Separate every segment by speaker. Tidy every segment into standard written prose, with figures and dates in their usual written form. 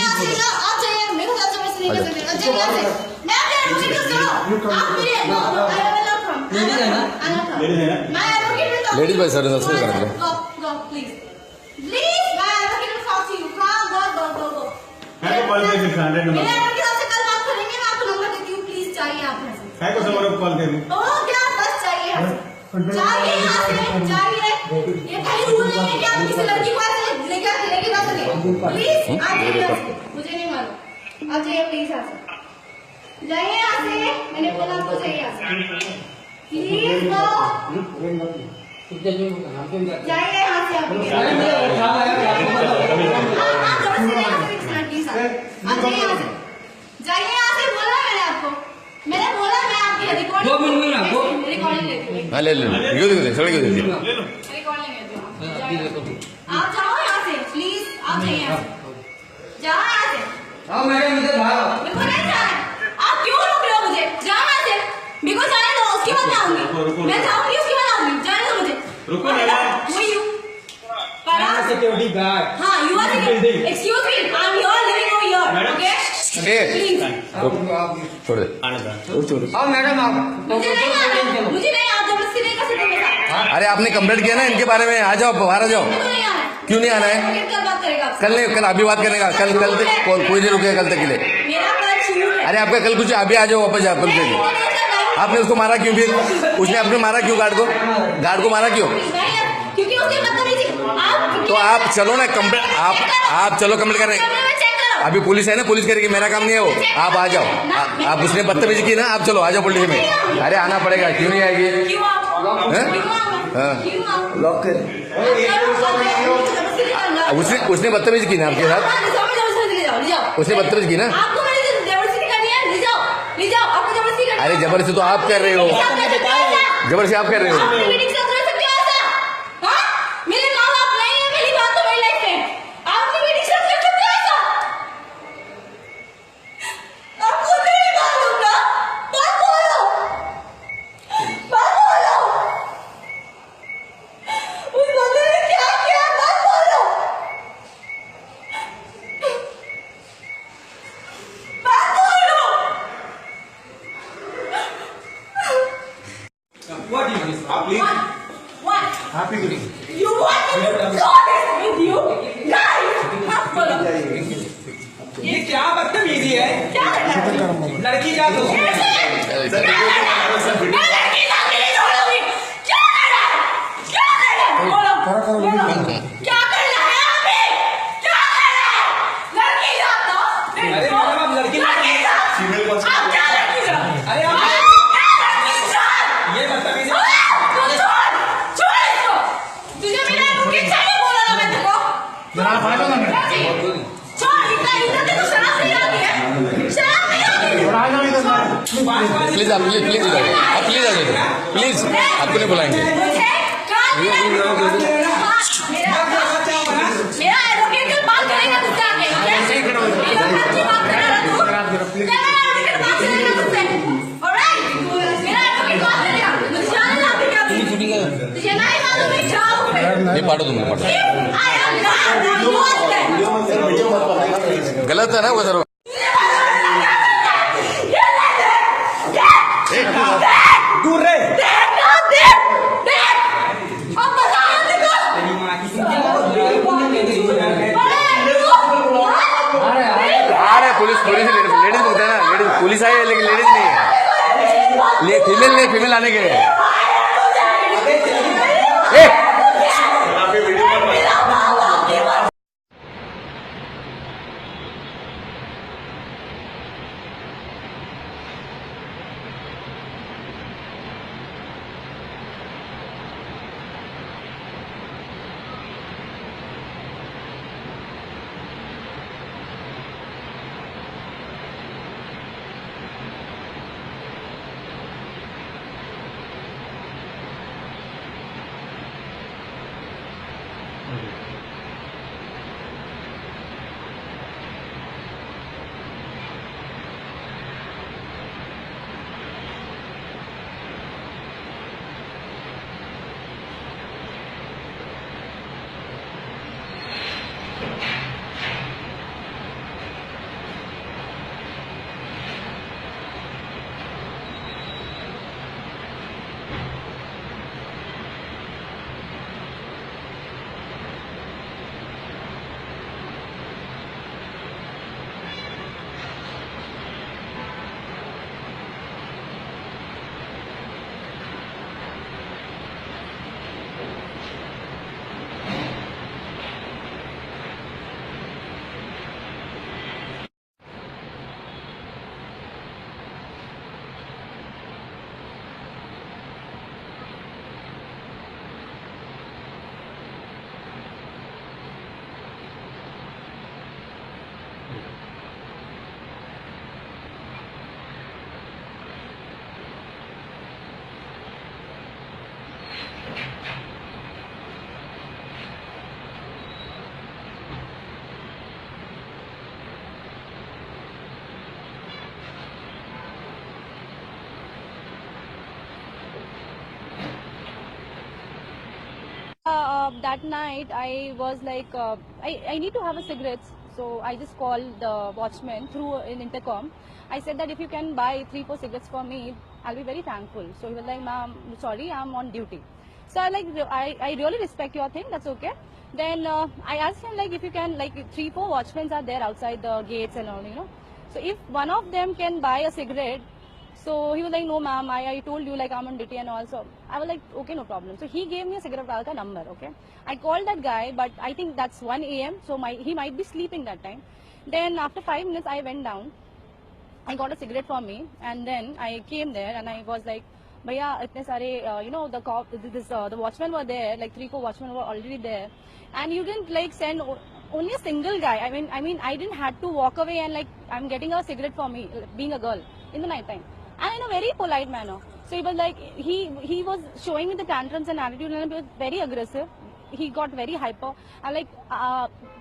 Speaker 1: यहाँ से ना आप जाइए, मेरे को ज़्यादा जबरदस्ती नहीं कर सकते। जाइए यहाँ से, मैं आपके एडवोकेट को करो, आप मेरे लेडीज है ना, मैं एडवोकेट को
Speaker 2: लेडीज भाई सर नमस्ते कर दो
Speaker 1: गो प्लीज प्लीज, मैं एडवोकेट को टॉक टू यू, कम गो
Speaker 3: है को कॉल कर 100 नंबर
Speaker 1: मेरे एडवोकेट आपसे कल बात करेंगे, मैं आपको नंबर देती हूँ, प्लीज जाइए आप यहाँ से।
Speaker 3: है को समोर कॉल कर
Speaker 1: ओ क्या, बस जाइए यहाँ से, जाइए यहाँ से, जाइए। ये कहीं रूल नहीं है कि आप किसी लड़की को ऐसे लेके जा सके। प्लीज आप जाइए यहाँ से, मुझे नहीं मालूम, आप जाइए प्लीज यहाँ से, जाइए यहाँ से, मैंने बोला आपको जाइए यहाँ से, प्लीज गो, जाइए यहाँ से आप जबरदस्ती नहीं कर सकते, प्लीज आप जाइए यहाँ से, जाइए यहाँ से, बोला मैंने आपको, मैंने बोला मैं आपकी रिकॉर्डिंग लेती हूँ।
Speaker 2: हाँ ले ले क्यों दे सड़क क्यों दे
Speaker 1: रिकॉर्डिंग लेती हूँ, आप जाओ यहाँ से प्लीज, आप जाइए यहाँ से, जाओ यहाँ से।
Speaker 4: मैडम इधर भागो,
Speaker 1: मेरे को नहीं जाना है, आप क्यों रोक रहे हो मुझे, जाओ यहाँ से, मेरे को जाने दो, उसके बाद मैं आऊंगी, मैं जाऊंगी उसके बाद आऊंगी, जाने दो मुझे।
Speaker 3: रुको ना,
Speaker 1: Who you?
Speaker 4: Security guard.
Speaker 1: हाँ, you are security. Excuse me, I'm here living over here. Okay? Please.
Speaker 2: छोड़ दे
Speaker 4: आओ मैडम आप,
Speaker 1: मुझे नहीं आना, मुझे नहीं, आप जबरदस्ती नहीं कर सकते मेरे साथ।
Speaker 2: अरे आपने कंप्लेंट किया ना इनके बारे में, आ जाओ बाहर आ जाओ।
Speaker 1: मेरे को नहीं आना है।
Speaker 2: क्यों नहीं आना है?
Speaker 1: कल बात करेगा आपसे।
Speaker 2: कल नहीं, कल अभी बात करने का, कल कोई नहीं रुकेगा कल तक के लिए।
Speaker 1: मेरा कल शूट है।
Speaker 2: अरे आपका कल कुछ अभी आ जाओ वापस जाओ कल से। आपने उसको मारा क्यों फिर? उसने आपने मारा क्यों गार्ड को? गार्ड को मारा क्यों?
Speaker 1: क्योंकि उसने बदतमीजी,
Speaker 2: तो आप चलो ना कंप्लेंट, आप चलो कंप्लेंट करने। अभी पुलिस है ना, पुलिस करेगी, मेरा काम नहीं है वो। आप आ जाओ, आप उसने बदतमीजी की ना, आप चलो आ जाओ पुलिस में। अरे आना पड़ेगा, क्यों नहीं आएगी?
Speaker 4: लॉक कर।
Speaker 2: उसने बदतमीजी की ना आपके साथ, उसने बदतमीजी की ना। अरे जबरदस्ती तो आप कर रहे हो, जबरदस्ती आप कर रहे हो।
Speaker 1: मेरे माँ बाप नहीं है, मेरी बात तो मेरी लाइफ में आप अपनी बेटी के साथ कर सकते हो ऐसा? आपको नहीं मालूम ना, बात बोलो, उस बंदे ने क्या किया, बात बोलो, बात बोलो।
Speaker 4: What is this?
Speaker 1: What?
Speaker 4: Happy to
Speaker 1: You want me to do this with you? Guys, बात बोलो।
Speaker 4: ये क्या बदतमीजी है?
Speaker 1: क्या है?
Speaker 4: लड़की का तो
Speaker 2: प्लीज आप प्लीज प्लीज आ जाओ, प्लीज आपको नहीं बुलाएंगे। ये पाठो तुमने पाठो, गलत है ना वो सर।
Speaker 4: दूर रहे।
Speaker 2: अरे पुलिस लेडीज बोलते हैं ना, लेडीज पुलिस आई है लेकिन लेडीज नहीं है, फीमेल आने के।
Speaker 5: that night I was like, I need to have a cigarette. So I just called the watchman through an intercom. I said that if you can buy 3-4 cigarettes for me, I'll be very thankful. So he was like, ma'am, sorry, I'm on duty. So I really respect your thing, that's okay. Then I asked him like if you can, like 3-4 watchmen are there outside the gates and all, you know. So if one of them can buy a cigarette, so he was like, no ma'am, I told you like I'm on duty and all. So I was like, okay, no problem. So he gave me a cigarette wala number, okay. I called that guy, but I think that's 1 a.m. So he might be sleeping that time. Then after 5 minutes, I went down. I got a cigarette for me, and then I came there and I was like, Bhaiya, itne sare, you know, the watchmen were there, like 3-4 watchmen were already there, and you didn't like send only a single guy. I mean, I didn't have to walk away and like I'm getting a cigarette for me, being a girl in the night time, and in a very polite manner. So he was like, he was showing me the tantrums and attitude, and he was very aggressive. He got very hyper. And like,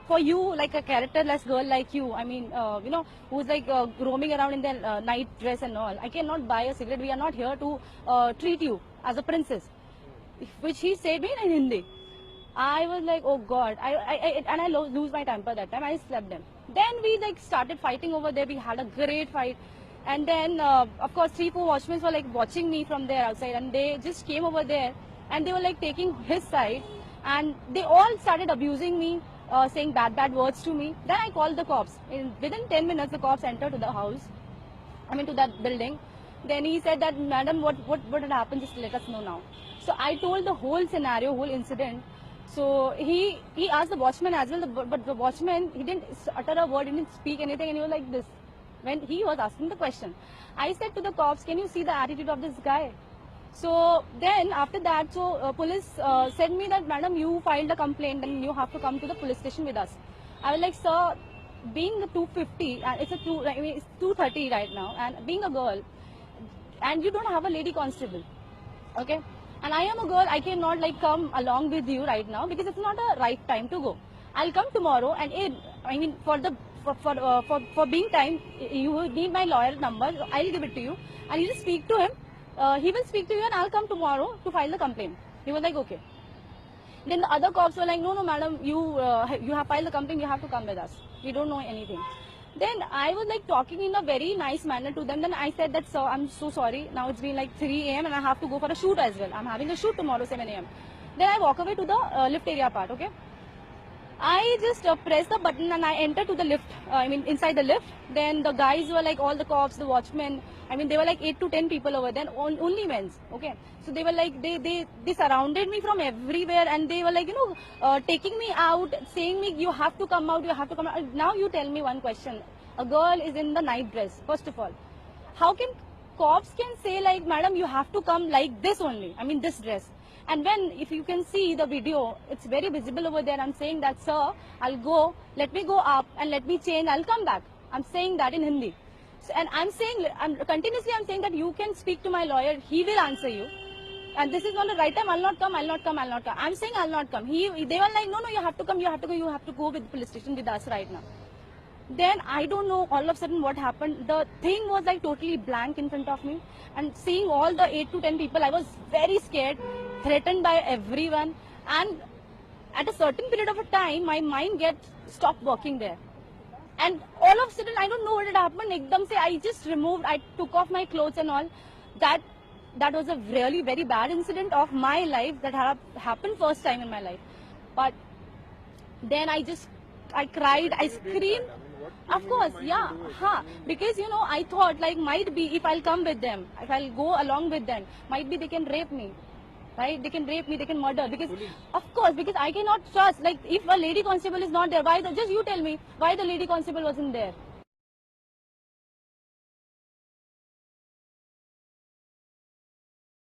Speaker 5: for you, like a characterless girl like you, I mean, you know, who's like roaming around in their night dress and all, I cannot buy a cigarette. We are not here to treat you as a princess, which he said me in Hindi. I was like, oh God, I lose my temper that time. I slapped him. Then we like started fighting over there. We had a great fight. And then, of course, 3-4 watchmen were like watching me from there outside, and they just came over there and they were like taking his side, and they all started abusing me, saying bad words to me. Then I called the cops. Within 10 minutes, the cops entered to the house, to that building. Then he said that, madam, what had happened, just let us know now. So I told the whole scenario, whole incident. So he asked the watchman as well, but the watchman, he didn't utter a word, he didn't speak anything, and he was like this when he was asking the question. I said to the cops, can you see the attitude of this guy? So then after that, police said me that, madam, you filed a complaint and you have to come to the police station with us. I was like, sir, being the 250, and it's 2:30 right now, and being a girl, and you don't have a lady constable, okay? And I am a girl, I cannot like come along with you right now because it's not a right time to go. I'll come tomorrow, and for being time, you need my lawyer number. I'll give it to you, and you just speak to him. He will speak to you, and I'll come tomorrow to file the complaint. He was like, okay. Then the other cops were like, no, madam, you have filed the complaint. You have to come with us. We don't know anything. Then I was like talking in a very nice manner to them. Then I said that, sir, I'm so sorry. Now it's been like 3 a.m. and I have to go for a shoot as well. I'm having a shoot tomorrow 7 a.m. Then I walk away to the lift area part, okay? I just press the button and I enter to the lift, inside the lift. Then the guys were like, all the cops, the watchmen, they were like 8 to 10 people over there, only men's, okay? So they were like, they surrounded me from everywhere, and they were like, taking me out, saying me, you have to come out, you have to come out. Now you tell me one question. A girl is in the night dress, first of all. How can cops can say like, madam, you have to come like this only, this dress. And when, if you can see the video, it's very visible over there. I'm saying that, sir, I'll go, let me go up and let me change, I'll come back. I'm saying that in Hindi. So, and I'm saying that you can speak to my lawyer, he will answer you. And this is not the right time, I'll not come. I'm saying I'll not come. They were like, no, you have to come, you have to go with the police station with us right now. Then I don't know, all of a sudden what happened. The thing was like totally blank in front of me. And seeing all the 8 to 10 people, I was very scared, threatened by everyone. And at a certain period of a time, my mind stopped working there. And all of a sudden, I don't know what had happened. Ekdam se, I took off my clothes and all. That was a really very bad incident of my life that happened first time in my life. But then I cried, I screamed. Of course, yeah, because I thought like might be if I'll come with them, if I'll go along with them, might be they can rape me, right? They can rape me, they can murder, because of course, because I cannot trust, like if a lady constable is not there, just you tell me why the lady constable wasn't there.